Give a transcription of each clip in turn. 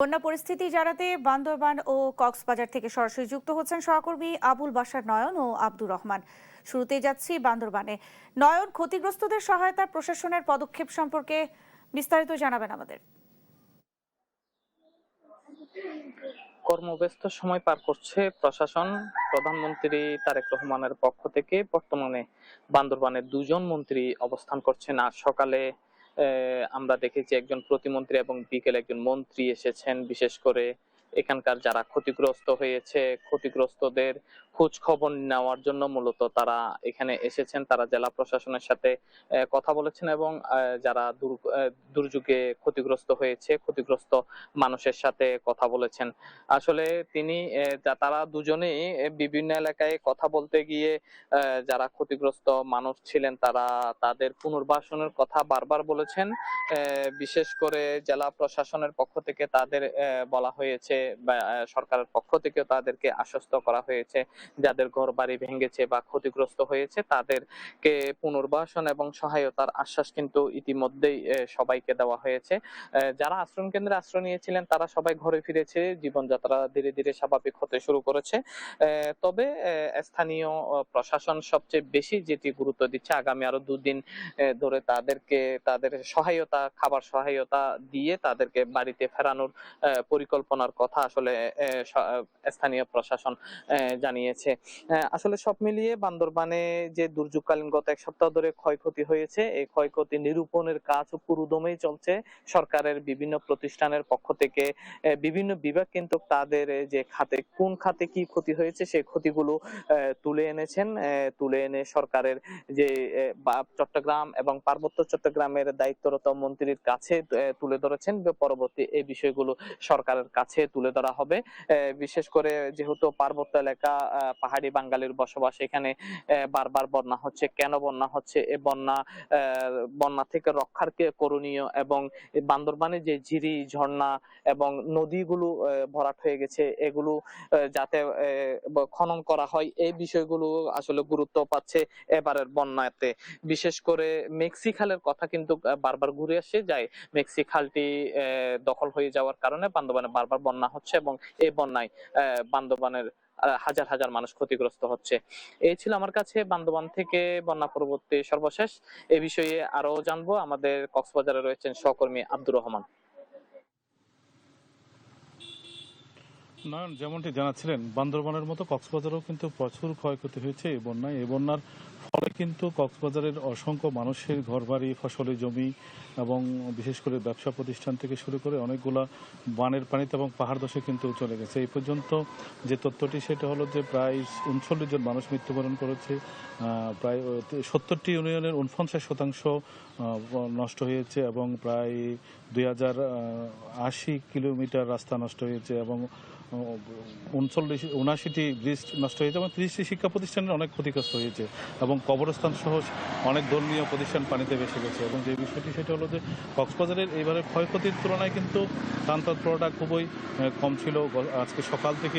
বন্যা পরিস্থিতি জানাতে বান্দরবান ও কক্সবাজার থেকে সরাসরি যুক্ত হচ্ছেন সহকর্মী আবুল বাশার নয়ন ও আব্দুর রহমান। শুরুতেই যাচ্ছি বান্দরবানে। নয়ন, ক্ষতিগ্রস্তদের সহায়তার প্রশাসনের পদক্ষেপ সম্পর্কে বিস্তারিত জানাবেন আমাদের। কর্মব্যস্ত সময় পার করছে প্রশাসন। প্রধানমন্ত্রী তারেক রহমানের পক্ষ থেকে বর্তমানে বান্দরবানের দুজন মন্ত্রী অবস্থান করছেন। আজ সকালে আমরা দেখেছি একজন প্রতিমন্ত্রী এবং বিকেলে একজন মন্ত্রী এসেছেন, বিশেষ করে এখানকার যারা ক্ষতিগ্রস্ত হয়েছে ক্ষতিগ্রস্তদের খোঁজ খবর নেওয়ার জন্য মূলত তারা এখানে এসেছেন। তারা জেলা প্রশাসনের সাথে কথা বলেছেন এবং যারা দুর্যোগে ক্ষতিগ্রস্ত হয়েছে ক্ষতিগ্রস্ত মানুষের সাথে কথা বলেছেন। আসলে তারা দুজনেই বিভিন্ন এলাকায় কথা বলতে গিয়ে যারা ক্ষতিগ্রস্ত মানুষ ছিলেন তাদের পুনর্বাসনের কথা বারবার বলেছেন। বিশেষ করে জেলা প্রশাসনের পক্ষ থেকে তাদের বলা হয়েছে বা সরকারের পক্ষ থেকে তাদেরকে আশ্বস্ত করা হয়েছে যাদের ঘর বাড়ি ভেঙেছে বা ক্ষতিগ্রস্ত হয়েছে তাদেরকে পুনর্বাসন এবং সহায়তার আশ্বাস কিন্তু ইতিমধ্যেই সবাইকে দেওয়া হয়েছে। যারা আশ্রম কেন্দ্রে আশ্রয় নিয়েছিলেন তারা সবাই ঘরে ফিরেছে, জীবনযাত্রা ধীরে ধীরে স্বাভাবিক হতে শুরু করেছে। তবে স্থানীয় প্রশাসন সবচেয়ে বেশি যেটি গুরুত্ব দিচ্ছে, আগামী আরো দুদিন ধরে তাদের সহায়তা, খাবার সহায়তা দিয়ে তাদেরকে বাড়িতে ফেরানোর পরিকল্পনার কথা আসলে স্থানীয় প্রশাসন জানিয়েছে। আসলে সব মিলিয়ে বান্দরবানে যে দুর্যোগকালীন গত এক সপ্তাহ ধরে ক্ষয়ক্ষতি হয়েছে, এই ক্ষয়ক্ষতি নিরূপণের কাজ পুরোদমেই চলছে। সরকারের বিভিন্ন প্রতিষ্ঠানের পক্ষ থেকে বিভিন্ন বিভাগ কিন্তু তাদের যে কোন খাতে কি ক্ষতি হয়েছে সেই ক্ষতিগুলো তুলে এনেছেন। তুলে এনে সরকারের যে চট্টগ্রাম এবং পার্বত্য চট্টগ্রামের দায়িত্বরত মন্ত্রীর কাছে তুলে ধরেছেন। পরবর্তী এই বিষয়গুলো সরকারের কাছে তুলে ধরা হবে। বিশেষ করে যেহেতু পার্বত্য এলাকা, পাহাড়ি বাঙালির বসবাস, এখানে বারবার বন্যা হচ্ছে। কেন বন্যা হচ্ছে? এই বন্যা থেকে রক্ষার করণীয় এবং বান্দরবানে যে ঝিরি, ঝর্ণা এবং নদীগুলো ভরাট হয়ে গেছে এগুলো যাতে খনন করা হয়, এই বিষয়গুলো আসলে গুরুত্ব পাচ্ছে এবারের বন্যাতে। বিশেষ করে মেক্সি খালের কথা কিন্তু বারবার ঘুরে আসে যায়। মেক্সি খালটি দখল হয়ে যাওয়ার কারণে বান্দরবানে বারবার বন্যা হচ্ছে এবং এই বন্যায় বান্দরবানের হাজার হাজার মানুষ ক্ষতিগ্রস্ত হচ্ছে। এই ছিল আমার কাছে বান্দরবান থেকে বন্যা পরবর্তী সর্বশেষ। এ বিষয়ে আরো জানবো, আমাদের কক্সবাজারে রয়েছেন সহকর্মী আব্দুর রহমান। নয়ন, যেমনটি জানাচ্ছিলেন, বান্দরবানের মতো কক্সবাজারেও কিন্তু প্রচুর ক্ষয়ক্ষতি হয়েছে এই বন্যায়। এই বন্যার ফলে কিন্তু কক্সবাজারের অসংখ্য মানুষের ঘরবাড়ি, ফসলি জমি এবং বিশেষ করে ব্যবসা প্রতিষ্ঠান থেকে শুরু করে অনেকগুলা বানের পানিতে এবং পাহাড় ধসে কিন্তু চলে গেছে। এই পর্যন্ত যে তথ্যটি সেটা হলো যে প্রায় 39 জন মানুষ মৃত্যুবরণ করেছে। প্রায় 70টি ইউনিয়নের 49% নষ্ট হয়েছে এবং প্রায় 2080 কিলোমিটার রাস্তা নষ্ট হয়েছে এবং 79টি ব্রিজ নষ্ট হয়েছে এবং 30টি শিক্ষা প্রতিষ্ঠানের অনেক ক্ষতিগ্রস্ত হয়েছে এবং কবরস্থান সহ অনেক ধর্মীয় প্রতিষ্ঠান পানিতে ভেসে গেছে। এবং যে বিষয়টি সেটা হলো যে কক্সবাজারের এইবারের ক্ষয়ক্ষতির তুলনায় কিন্তু ত্রাণ তৎপরতা খুবই কম ছিল। আজকে সকাল থেকে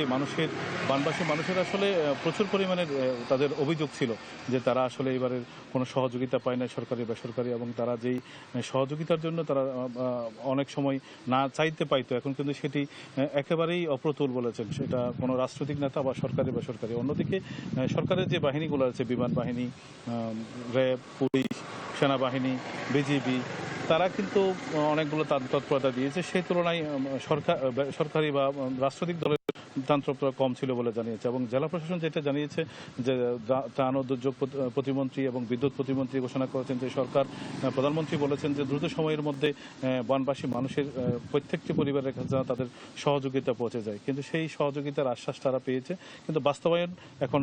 বানবাসী মানুষের আসলে প্রচুর পরিমাণের তাদের অভিযোগ ছিল যে তারা আসলে এবারের কোনো সহযোগিতা পায় না, সরকারি বেসরকারি, এবং তারা যেই সহযোগিতার জন্য তারা অনেক সময় না চাইতে পাইতো, এখন কিন্তু সেটি একেবারেই অপ্রতুল বলেছেন, সেটা কোনো রাজনৈতিক নেতা বা সরকারি বেসরকারি। অন্যদিকে সরকারের যে বাহিনীগুলো আছে, বিমান বাহিনী, র্যাব, পুলিশ, সেনাবাহিনী, বিজিবি, তারা কিন্তু অনেকগুলো তৎপরতা দিয়েছে। সেই তুলনায় সরকারি বা রাজনৈতিক দলের তৎপরতা কম ছিল বলে জানিয়েছে। এবং জেলা প্রশাসন যেটা জানিয়েছে যে ত্রাণ ও দুর্যোগ প্রতিমন্ত্রী এবং বিদ্যুৎ প্রতিমন্ত্রী ঘোষণা করেছেন যে প্রধানমন্ত্রী বলেছেন যে দ্রুত সময়ের মধ্যে বনবাসী মানুষের প্রত্যেকটি পরিবারের কাছে তাদের সহযোগিতা পৌঁছে যায়। কিন্তু সেই সহযোগিতার আশ্বাস তারা পেয়েছে, কিন্তু বাস্তবায়ন এখন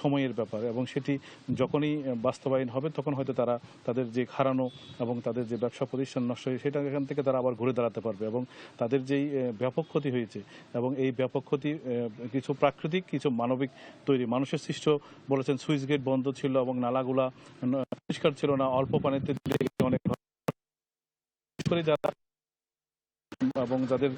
সময়ের ব্যাপার এবং সেটি যখনই বাস্তবায়ন হবে তখন হয়তো তারা তাদের যে হারানো এবং তাদের যে ব্যবসা প্রতিষ্ঠান নষ্ট হয়েছে সেটা এখান থেকে তারা আবার ঘুরে দাঁড়াতে পারবে। এবং তাদের যেই ব্যাপক ক্ষতি হয়েছে এবং এই ব্যাপক ক্ষতি কিছু প্রাকৃতিক, কিছু মানবিক তৈরি। মানুষের সৃষ্ট বলেছেন সুইচ গেট বন্ধ ছিল এবং নালাগুলা পরিষ্কার ছিল না, অল্প পানিতে অনেক করে যারা এবং যাদের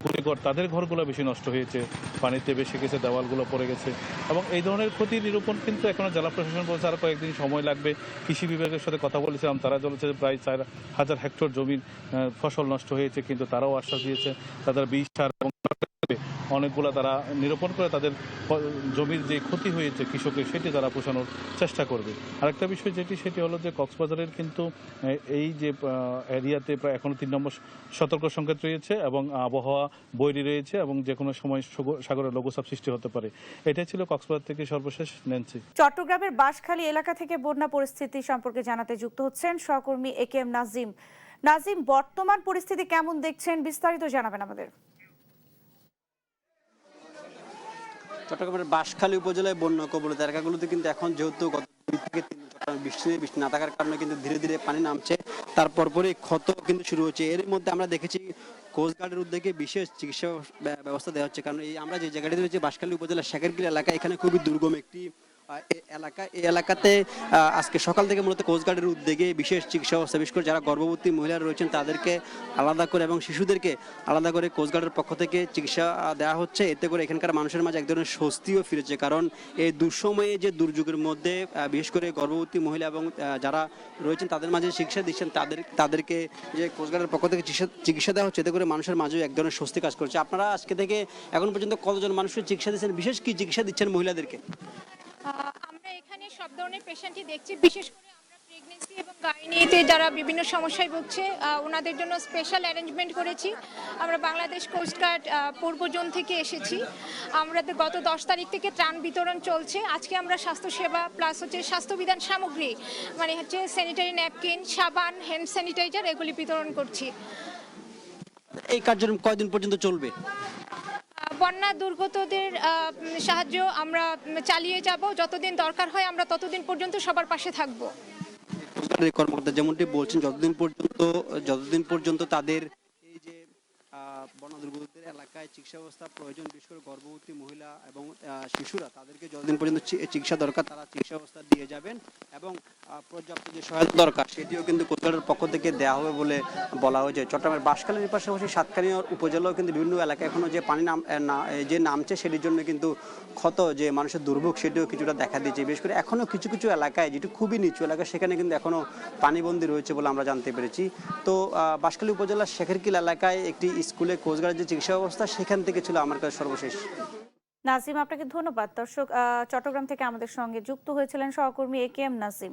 কুড়িঘর তাদের ঘরগুলো বেশি নষ্ট হয়েছে, পানিতে বেশি গেছে, দেওয়ালগুলো পড়ে গেছে। এবং এই ধরনের ক্ষতি নিরূপণ কিন্তু এখনো জেলা প্রশাসন বলছে আরো কয়েকদিন সময় লাগবে। কৃষি বিভাগের সাথে কথা বলেছিলাম, তারা বলেছে প্রায় 4,000 হেক্টর জমির ফসল নষ্ট হয়েছে, কিন্তু তারাও আশ্বাস দিয়েছে তাদের বিষ সার এবং অনেকগুলো তারা নিরূপণ করে তাদের জমির যে ক্ষতি হয়েছে কৃষকের সেটি তারা পোষানোর চেষ্টা করবে। আরেকটা বিষয় সেটি হলো যে কক্সবাজারের কিন্তু এই যে এরিয়াতে প্রায় এখনো 3 নম্বর সতর্ক সংকেত রয়েছে এবং আবহাওয়া বৈরী রয়েছে এবং যে কোনো সময় সাগরের লঘুচাপ সৃষ্টি হতে পারে। এটাই ছিল কক্সবাজার থেকে সর্বশেষ। ন্যান্সি। চট্টগ্রামের বাঁশখালী এলাকা থেকে বন্যা পরিস্থিতি সম্পর্কে জানাতে যুক্ত হচ্ছেন সহকর্মী AKM নাজিম। নাজিম, বর্তমান পরিস্থিতি কেমন দেখছেন, বিস্তারিত জানাবেন আমাদের। চট্টগ্রামের বাঁশখালী উপজেলায় বন্যা কবলিত এলাকাগুলোতে কিন্তু এখন যেহেতু গত 2 থেকে 3 দিন বৃষ্টি না থাকার কারণে কিন্তু ধীরে ধীরে পানি নামছে, তারপর ক্ষত কিন্তু শুরু হচ্ছে। এর মধ্যে আমরা দেখেছি কোস্টগার্ডের উদ্যোগে বিশেষ চিকিৎসা ব্যবস্থা দেওয়া হচ্ছে, কারণ আমরা যে জায়গাটি রয়েছে বাঁশখালী উপজেলার শেখেরগিল এলাকা, এখানে খুবই দুর্গম একটি এই এলাকাতে আজকে সকাল থেকে মূলত কোস্টগার্ডের উদ্যোগে বিশেষ চিকিৎসা ব্যবস্থা, বিশেষ করে যারা গর্ভবতী মহিলারা রয়েছেন তাদেরকে আলাদা করে এবং শিশুদেরকে আলাদা করে কোস্টগার্ডের পক্ষ থেকে চিকিৎসা দেওয়া হচ্ছে। এতে করে এখানকার মানুষের মাঝে এক ধরনের স্বস্তিও ফিরেছে, কারণ এই দুঃসময়ে যে দুর্যোগের মধ্যে বিশেষ করে গর্ভবতী মহিলা এবং যারা রয়েছেন তাদের মাঝে চিকিৎসা দিচ্ছেন, তাদেরকে যে কোস্টগার্ডের পক্ষ থেকে চিকিৎসা দেওয়া হচ্ছে, এতে করে মানুষের মাঝেও এক ধরনের স্বস্তি কাজ করছে। আপনারা আজকে থেকে এখন পর্যন্ত কতজন মানুষের চিকিৎসা দিচ্ছেন, বিশেষ কি চিকিৎসা দিচ্ছেন মহিলাদেরকে? আমরা এখানে সব ধরনের পেশেন্টই দেখছি, বিশেষ করে আমরা প্রেগনেন্সি এবং গাইনিতে যারা বিভিন্ন সমস্যায় ভুগছে ওনাদের জন্য স্পেশাল অ্যারেঞ্জমেন্ট করেছি। আমরা বাংলাদেশ কোস্টগার্ড পূর্ব জোন থেকে এসেছি। আমাদের গত 10 তারিখ থেকে ত্রাণ বিতরণ চলছে। আজকে আমরা স্বাস্থ্যসেবা প্লাস স্বাস্থ্যবিধান সামগ্রী মানে স্যানিটারি ন্যাপকিন, সাবান, হ্যান্ড স্যানিটাইজার এগুলি বিতরণ করছি। এই কার্যক্রম কয়দিন পর্যন্ত চলবে? বন্যা দুর্গতদের সাহায্য আমরা চালিয়ে যাব, যতদিন দরকার হয় আমরা ততদিন পর্যন্ত সবার পাশে থাকব। কর্মকর্তা যেমনটি বলছেন, যতদিন পর্যন্ত তাদের এই যে বন্যা দুর্গতদের এলাকায় চিকিৎসা ব্যবস্থা প্রয়োজন, বিশেষ করে গর্ভবতী মহিলা এবং শিশুরা, তাদেরকে যতদিন পর্যন্ত চিকিৎসা দরকার তারা চিকিৎসা ব্যবস্থা দিয়ে যাবেন এবং পর্যাপ্ত যে সহায়তা দরকার সেটিও কিন্তু কোস্টগার্ডের পক্ষ থেকে দেওয়া হবে বলে বলা হয়েছে। চট্টগ্রামের বাঁশখালীর পাশাপাশি সাতকানিয়া উপজেলাও কিন্তু বিভিন্ন এলাকায় এখনো যে পানি যে নামছে সেটির জন্য কিন্তু ক্ষত যে মানুষের দুর্ভোগ সেটিও কিছুটা দেখা দিয়েছে। বিশেষ করে এখনো কিছু কিছু এলাকায়, যেটি খুবই নিচু এলাকা, সেখানে কিন্তু এখনো পানিবন্দী রয়েছে বলে আমরা জানতে পেরেছি। তো বাঁশখালী উপজেলার শেখেরকিল এলাকায় একটি স্কুলে কোস্টগার্ডের যে চিকিৎসা ব্যবস্থা সেখান থেকে ছিল আমার কাছে সর্বশেষ। নাজিম, আপনাকে ধন্যবাদ। দর্শক, চট্টগ্রাম থেকে আমাদের সঙ্গে যুক্ত হয়েছিলেন সহকর্মী AKM নাজিম।